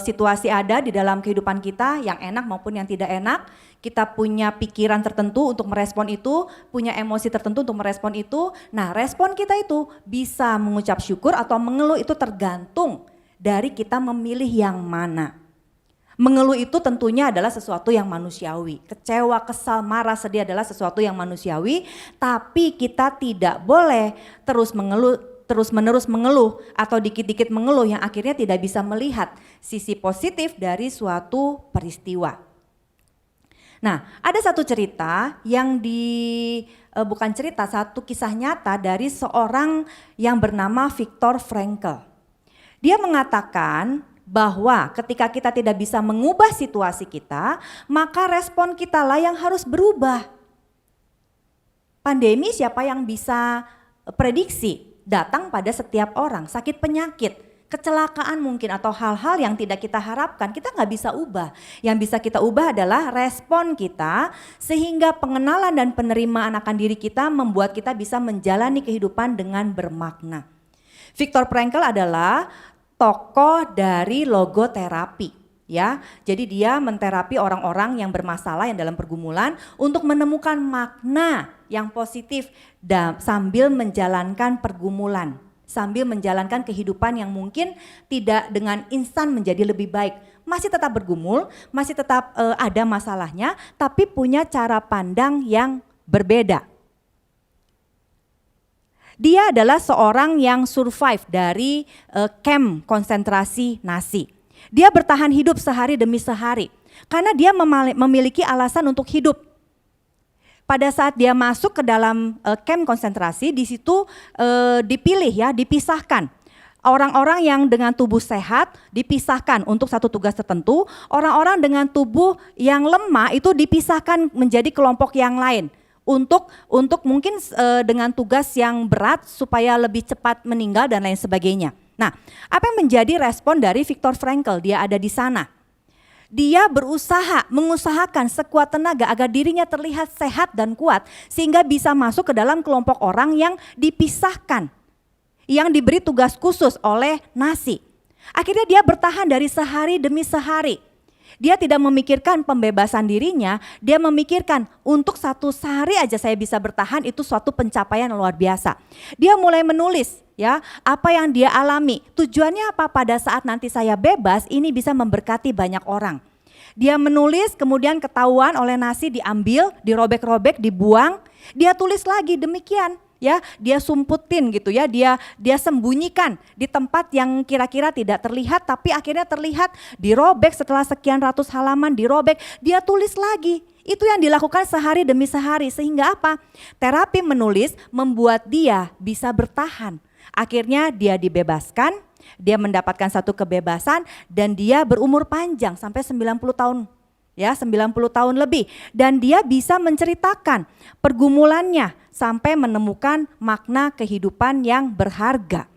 S4: situasi ada di dalam kehidupan kita yang enak maupun yang tidak enak, kita punya pikiran tertentu untuk merespon itu, punya emosi tertentu untuk merespon itu. Nah, respon kita itu bisa mengucap syukur atau mengeluh, itu tergantung dari kita memilih yang mana. Mengeluh itu tentunya adalah sesuatu yang manusiawi. Kecewa, kesal, marah, sedih adalah sesuatu yang manusiawi, tapi kita tidak boleh terus-menerus mengeluh atau dikit-dikit mengeluh yang akhirnya tidak bisa melihat sisi positif dari suatu peristiwa. Nah, ada satu cerita yang bukan cerita, satu kisah nyata dari seorang yang bernama Viktor Frankl. Dia mengatakan bahwa ketika kita tidak bisa mengubah situasi kita, maka respon kita lah yang harus berubah. Pandemi siapa yang bisa prediksi? datang pada setiap orang, sakit penyakit, kecelakaan mungkin atau hal-hal yang tidak kita harapkan, kita nggak bisa ubah. Yang bisa kita ubah adalah respon kita, sehingga pengenalan dan penerimaan akan diri kita membuat kita bisa menjalani kehidupan dengan bermakna. Viktor Frankl adalah tokoh dari logoterapi. Ya, jadi dia menterapi orang-orang yang bermasalah yang dalam pergumulan untuk menemukan makna yang positif sambil menjalankan pergumulan, sambil menjalankan kehidupan yang mungkin tidak dengan instan menjadi lebih baik. Masih tetap bergumul, masih tetap ada masalahnya, tapi punya cara pandang yang berbeda. Dia adalah seorang yang survive dari camp konsentrasi Nazi. Dia bertahan hidup sehari demi sehari karena dia memiliki alasan untuk hidup. Pada saat dia masuk ke dalam camp konsentrasi, di situ dipilih ya, dipisahkan. Orang-orang yang dengan tubuh sehat dipisahkan untuk satu tugas tertentu, orang-orang dengan tubuh yang lemah itu dipisahkan menjadi kelompok yang lain. Untuk mungkin dengan tugas yang berat supaya lebih cepat meninggal dan lain sebagainya. Nah, apa yang menjadi respon dari Viktor Frankl? Dia ada di sana. Dia mengusahakan sekuat tenaga agar dirinya terlihat sehat dan kuat sehingga bisa masuk ke dalam kelompok orang yang dipisahkan, yang diberi tugas khusus oleh Nazi. Akhirnya dia bertahan dari sehari demi sehari. Dia tidak memikirkan pembebasan dirinya, dia memikirkan untuk satu sehari aja saya bisa bertahan, itu suatu pencapaian luar biasa. Dia mulai menulis ya, apa yang dia alami. Tujuannya apa? Pada saat nanti saya bebas, ini bisa memberkati banyak orang. Dia menulis, kemudian ketahuan oleh Nazi, diambil, dirobek-robek, dibuang. Dia tulis lagi demikian. Ya, dia sumputin gitu ya, dia sembunyikan di tempat yang kira-kira tidak terlihat, tapi akhirnya terlihat, dirobek setelah sekian ratus halaman, dirobek, dia tulis lagi. Itu yang dilakukan sehari demi sehari, sehingga apa? Terapi menulis membuat dia bisa bertahan. Akhirnya dia dibebaskan, dia mendapatkan satu kebebasan dan dia berumur panjang sampai 90 tahun. Ya, 90 tahun lebih, dan dia bisa menceritakan pergumulannya sampai menemukan makna kehidupan yang berharga.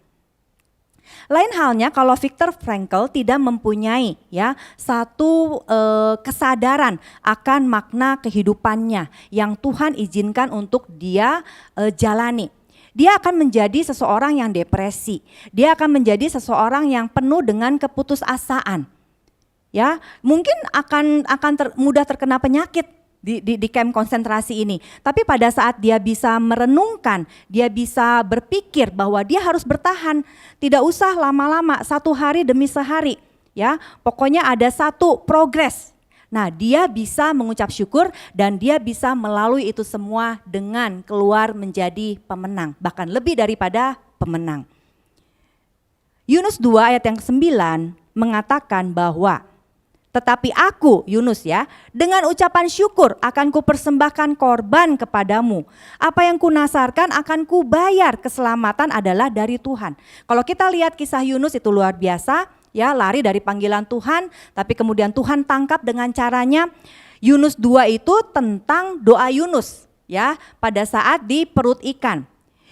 S4: Lain halnya kalau Viktor Frankl tidak mempunyai ya satu kesadaran akan makna kehidupannya yang Tuhan izinkan untuk dia jalani. Dia akan menjadi seseorang yang depresi, dia akan menjadi seseorang yang penuh dengan keputusasaan. Ya, mungkin akan mudah terkena penyakit di camp konsentrasi ini. Tapi pada saat dia bisa merenungkan, dia bisa berpikir bahwa dia harus bertahan, tidak usah lama-lama, satu hari demi sehari. Ya, pokoknya ada satu progres. Nah, dia bisa mengucap syukur dan dia bisa melalui itu semua dengan keluar menjadi pemenang, bahkan lebih daripada pemenang. Yunus 2 ayat yang ke-9 mengatakan bahwa tetapi aku, Yunus ya, dengan ucapan syukur akan kupersembahkan korban kepadamu. Apa yang kunasarkan akan kubayar, keselamatan adalah dari Tuhan. Kalau kita lihat kisah Yunus itu luar biasa, ya, lari dari panggilan Tuhan, tapi kemudian Tuhan tangkap dengan caranya. Yunus 2 itu tentang doa Yunus ya, pada saat di perut ikan.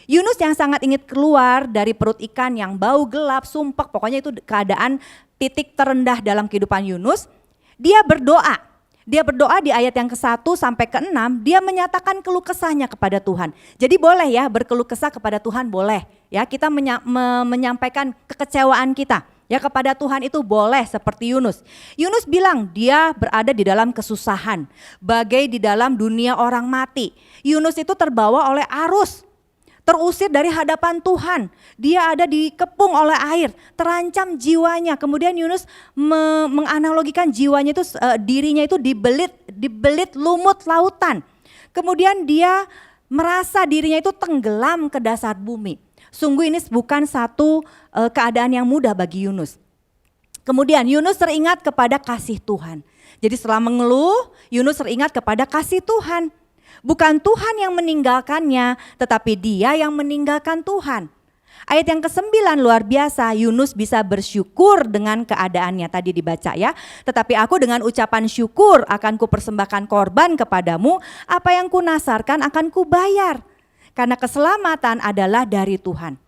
S4: Yunus yang sangat ingin keluar dari perut ikan yang bau gelap, sumpek, pokoknya itu keadaan titik terendah dalam kehidupan Yunus. Dia berdoa di ayat yang ke-1 sampai ke-6, dia menyatakan keluh kesahnya kepada Tuhan. Jadi boleh ya berkeluh kesah kepada Tuhan, boleh ya, kita menyampaikan kekecewaan kita ya kepada Tuhan, itu boleh seperti Yunus. Yunus bilang dia berada di dalam kesusahan, bagai di dalam dunia orang mati. Yunus itu terbawa oleh arus, terusir dari hadapan Tuhan, dia ada dikepung oleh air, terancam jiwanya. Kemudian Yunus menganalogikan jiwanya itu, dirinya itu dibelit lumut lautan. Kemudian dia merasa dirinya itu tenggelam ke dasar bumi. Sungguh ini bukan satu keadaan yang mudah bagi Yunus. Kemudian Yunus teringat kepada kasih Tuhan. Jadi setelah mengeluh, Yunus teringat kepada kasih Tuhan. Bukan Tuhan yang meninggalkannya, tetapi dia yang meninggalkan Tuhan. Ayat yang ke-9 luar biasa, Yunus bisa bersyukur dengan keadaannya, tadi dibaca ya. Tetapi aku dengan ucapan syukur akan kupersembahkan korban kepadamu, apa yang kunasarkan akan kubayar. Karena keselamatan adalah dari Tuhan.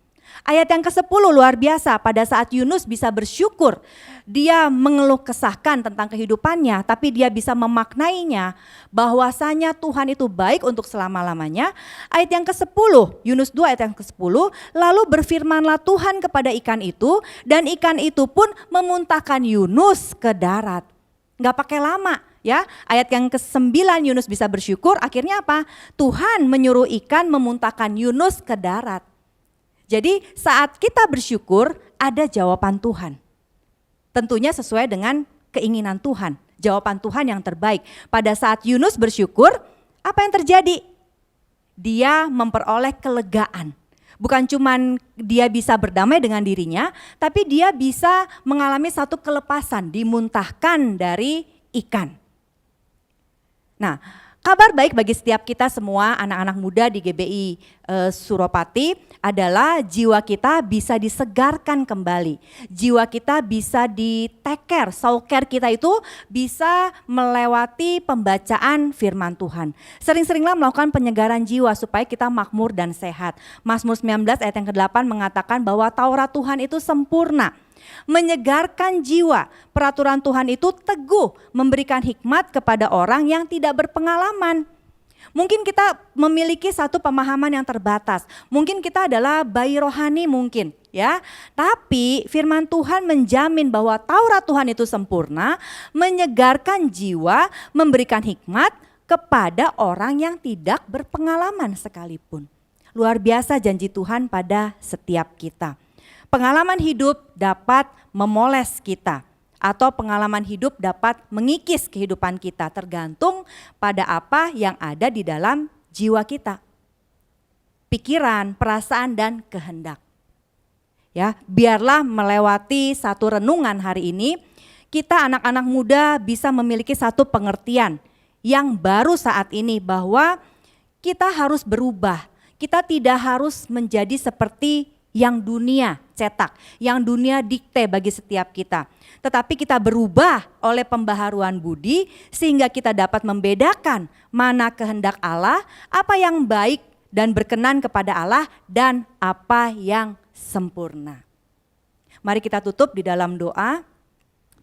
S4: Ayat yang ke-10 luar biasa, pada saat Yunus bisa bersyukur, dia mengeluh kesahkan tentang kehidupannya, tapi dia bisa memaknainya bahwasanya Tuhan itu baik untuk selama-lamanya. Ayat yang ke-10, Yunus 2 ayat yang ke-10, lalu berfirmanlah Tuhan kepada ikan itu, dan ikan itu pun memuntahkan Yunus ke darat. Gak pakai lama ya, ayat yang ke-9 Yunus bisa bersyukur, akhirnya apa? Tuhan menyuruh ikan memuntahkan Yunus ke darat. Jadi saat kita bersyukur ada jawaban Tuhan. Tentunya sesuai dengan keinginan Tuhan. Jawaban Tuhan yang terbaik. Pada saat Yunus bersyukur, apa yang terjadi? Dia memperoleh kelegaan. Bukan cuman dia bisa berdamai dengan dirinya, tapi dia bisa mengalami satu kelepasan, dimuntahkan dari ikan. Nah, kabar baik bagi setiap kita semua anak-anak muda di GBI Suropati adalah jiwa kita bisa disegarkan kembali. Jiwa kita bisa di-take care, soul care kita itu bisa melewati pembacaan firman Tuhan. Sering-seringlah melakukan penyegaran jiwa supaya kita makmur dan sehat. Mazmur 19 ayat yang ke-8 mengatakan bahwa Taurat Tuhan itu sempurna, menyegarkan jiwa. Peraturan Tuhan itu teguh, memberikan hikmat kepada orang yang tidak berpengalaman. Mungkin kita memiliki satu pemahaman yang terbatas. Mungkin kita adalah bayi rohani mungkin ya. Tapi firman Tuhan menjamin bahwa Taurat Tuhan itu sempurna, menyegarkan jiwa, memberikan hikmat kepada orang yang tidak berpengalaman sekalipun. Luar biasa janji Tuhan pada setiap kita. Pengalaman hidup dapat memoles kita, atau pengalaman hidup dapat mengikis kehidupan kita, tergantung pada apa yang ada di dalam jiwa kita. Pikiran, perasaan, dan kehendak. Ya, biarlah melewati satu renungan hari ini, kita anak-anak muda bisa memiliki satu pengertian yang baru saat ini bahwa kita harus berubah. Kita tidak harus menjadi seperti yang dunia cetak, yang dunia dikte bagi setiap kita. Tetapi kita berubah oleh pembaharuan budi sehingga kita dapat membedakan mana kehendak Allah, apa yang baik dan berkenan kepada Allah, dan apa yang sempurna. Mari kita tutup di dalam doa.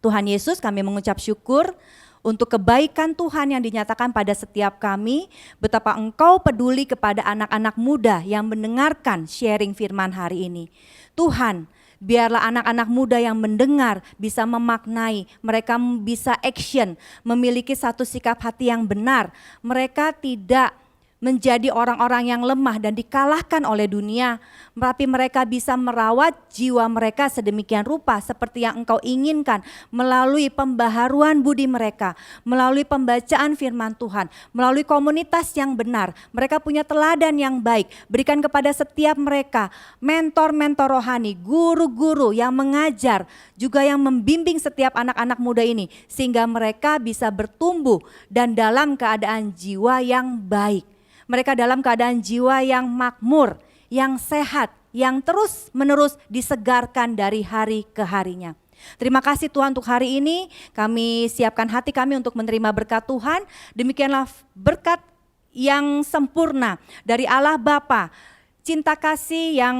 S4: Tuhan Yesus, kami mengucap syukur untuk kebaikan Tuhan yang dinyatakan pada setiap kami, betapa Engkau peduli kepada anak-anak muda yang mendengarkan sharing firman hari ini. Tuhan, biarlah anak-anak muda yang mendengar bisa memaknai, mereka bisa action, memiliki satu sikap hati yang benar. Mereka tidak menjadi orang-orang yang lemah dan dikalahkan oleh dunia, tapi mereka bisa merawat jiwa mereka sedemikian rupa seperti yang Engkau inginkan melalui pembaharuan budi mereka, melalui pembacaan firman Tuhan, melalui komunitas yang benar. Mereka punya teladan yang baik. Berikan kepada setiap mereka mentor-mentor rohani, guru-guru yang mengajar, juga yang membimbing setiap anak-anak muda ini, sehingga mereka bisa bertumbuh dan dalam keadaan jiwa yang baik. Mereka dalam keadaan jiwa yang makmur, yang sehat, yang terus-menerus disegarkan dari hari ke harinya. Terima kasih Tuhan untuk hari ini, kami siapkan hati kami untuk menerima berkat Tuhan. Demikianlah berkat yang sempurna dari Allah Bapa, cinta kasih yang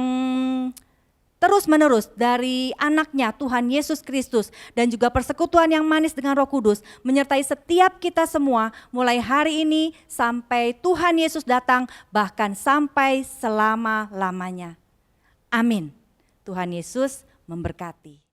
S4: terus-menerus dari anaknya Tuhan Yesus Kristus, dan juga persekutuan yang manis dengan Roh Kudus menyertai setiap kita semua mulai hari ini sampai Tuhan Yesus datang, bahkan sampai selama-lamanya. Amin. Tuhan Yesus memberkati.